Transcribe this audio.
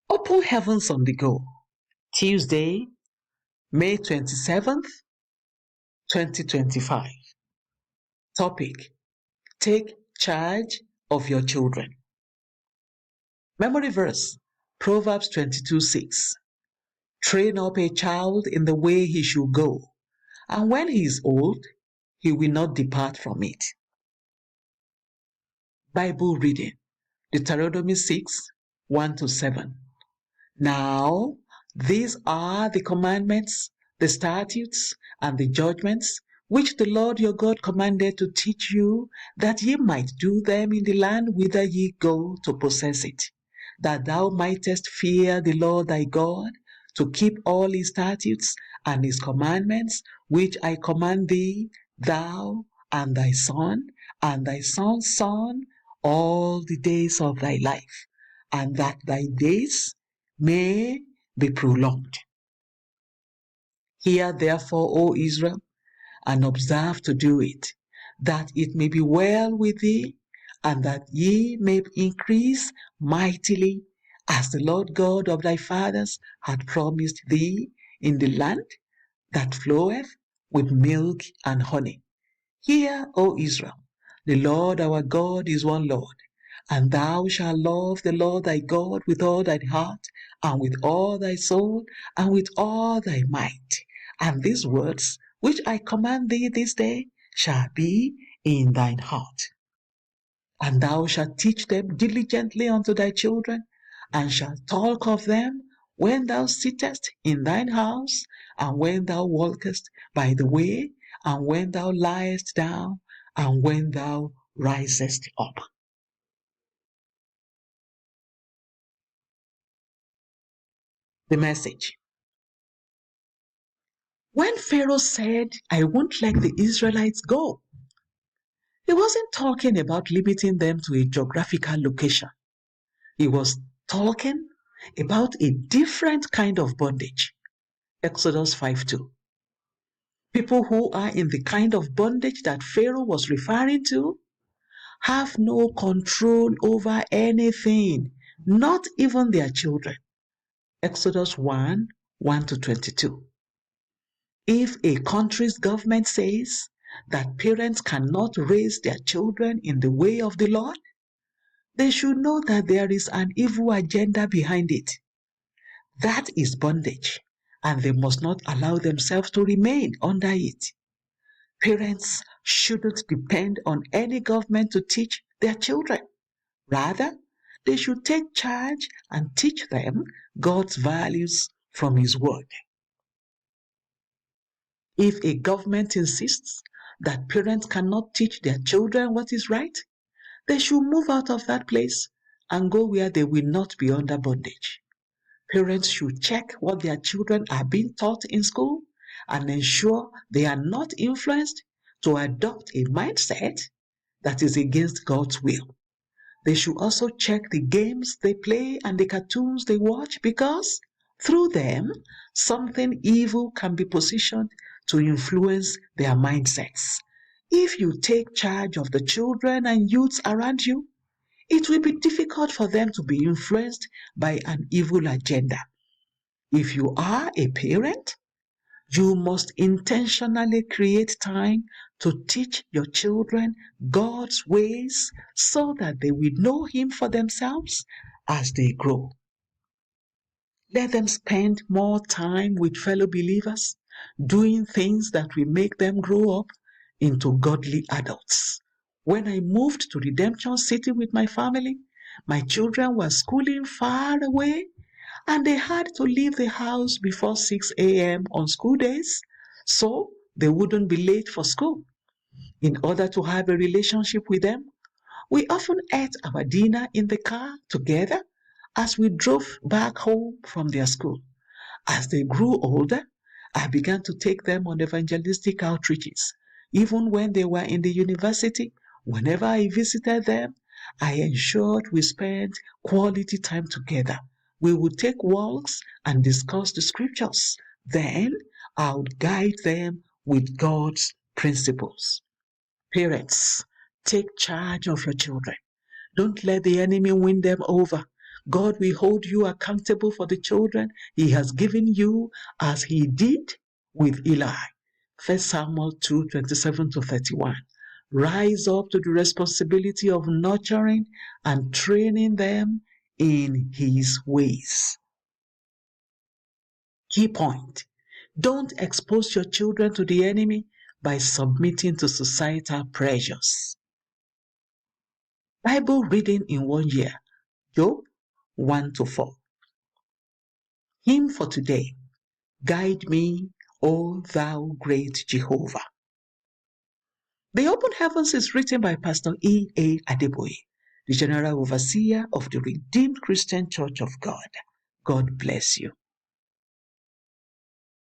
Open Heavens on the Go, Tuesday, May 27th, 2025. Topic: Take charge of your children. Memory verse, Proverbs 22:6. Train up a child in the way he should go, and when he is old, he will not depart from it. Bible reading, Deuteronomy 6:1-7. Now, these are the commandments, the statutes, and the judgments which the Lord your God commanded to teach you, that ye might do them in the land whither ye go to possess it, that thou mightest fear the Lord thy God, to keep all his statutes and his commandments, which I command thee, thou and thy son, and thy son's son, all the days of thy life, and that thy days may be prolonged. Hear therefore, O Israel, and observe to do it, that it may be well with thee, and that ye may increase mightily, as the Lord God of thy fathers had promised thee, in the land that floweth with milk and honey. Hear, O Israel, the Lord our God is one Lord. And thou shalt love the Lord thy God with all thy heart, and with all thy soul, and with all thy might. And these words which I command thee this day shall be in thine heart. And thou shalt teach them diligently unto thy children, and shalt talk of them when thou sittest in thine house, and when thou walkest by the way, and when thou liest down, and when thou risest up. The message. When Pharaoh said, I won't let the Israelites go, he wasn't talking about limiting them to a geographical location. He was talking about a different kind of bondage. Exodus 5:2. People who are in the kind of bondage that Pharaoh was referring to have no control over anything, not even their children. Exodus 1:1-22. If a country's government says that parents cannot raise their children in the way of the Lord, they should know that there is an evil agenda behind it. That is bondage, and they must not allow themselves to remain under it. Parents shouldn't depend on any government to teach their children. Rather, they should take charge and teach them God's values from His Word. If a government insists that parents cannot teach their children what is right, they should move out of that place and go where they will not be under bondage. Parents should check what their children are being taught in school and ensure they are not influenced to adopt a mindset that is against God's will. They should also check the games they play and the cartoons they watch, because through them, something evil can be positioned to influence their mindsets. If you take charge of the children and youths around you, it will be difficult for them to be influenced by an evil agenda. If you are a parent, you must intentionally create time to teach your children God's ways so that they will know Him for themselves as they grow. Let them spend more time with fellow believers, doing things that will make them grow up into godly adults. When I moved to Redemption City with my family, my children were schooling far away, and they had to leave the house before 6 a.m. on school days, so they wouldn't be late for school. In order to have a relationship with them, we often ate our dinner in the car together as we drove back home from their school. As they grew older, I began to take them on evangelistic outreaches. Even when they were in the university, whenever I visited them, I ensured we spent quality time together. We would take walks and discuss the scriptures. Then I would guide them with God's principles. Parents, take charge of your children. Don't let the enemy win them over. God will hold you accountable for the children He has given you as He did with Eli. 1 Samuel 2:27-31. Rise up to the responsibility of nurturing and training them in His ways. Key point: don't expose your children to the enemy by submitting to societal pressures. Bible reading in 1 year, Job 1-4. Hymn for today: Guide me, O thou great Jehovah. The Open Heavens is written by Pastor E.A. Adeboye, the General Overseer of the Redeemed Christian Church of God. God bless you.